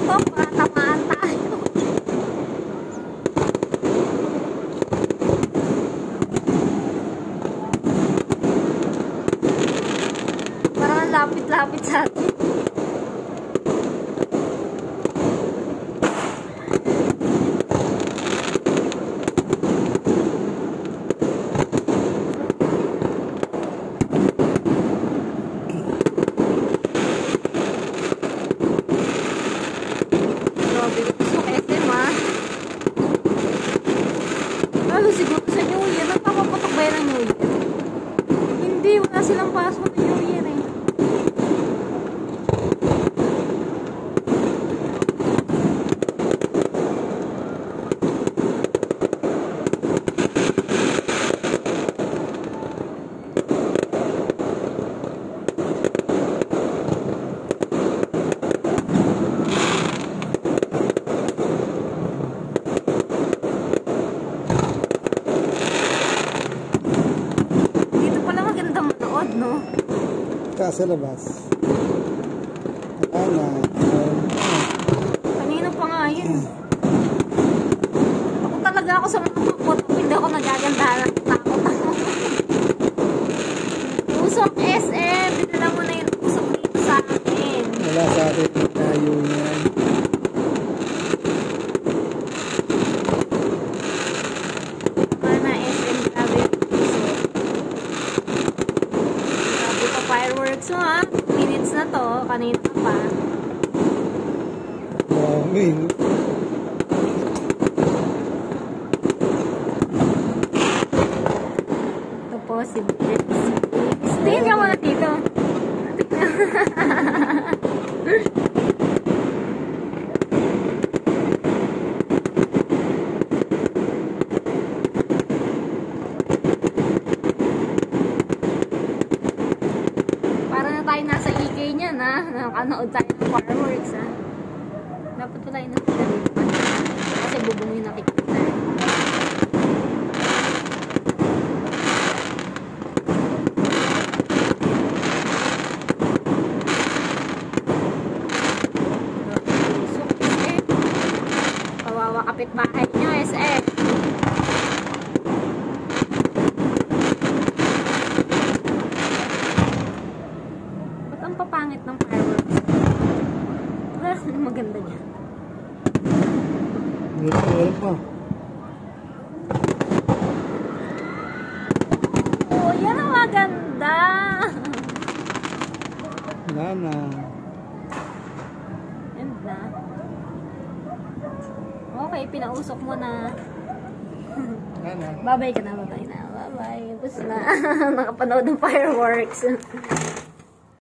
pumutok, tamaan tayo. Parang lapit-lapit sa atin. Siguro sa New Year, nagpapaputok ba yan ng New Year? Hindi, wala silang pasok ng New Year eh. No? Sa labas. Kanina pa nga yun. Ako talaga ako sa mga takot. Hindi ako nagagandahan ng takot ako. Usok SM. Dinala mo na yung usok dito sa akin. Wala sa atin. Tayo yan. Fireworks mo ha. Minutes na to. Kanina pa. Morning. Ito po si Tingin ka muna dito. Tayo nasa EK niyan ha. Nakanood tayo ng fireworks ha. Dapat pa tayo nakita dito. Kasi bubong yung nakikita. Kawawa kapitbahay nyo SM. Ang papangit ng fireworks. Wala maganda niya. Wala pa. Oh, yan ang maganda. Wala na. Yan na. Okay, pinausok mo na. Wala na. Bye-bye ka na, bye-bye na. Bye-bye. Tapos na. Nakapanood ng fireworks.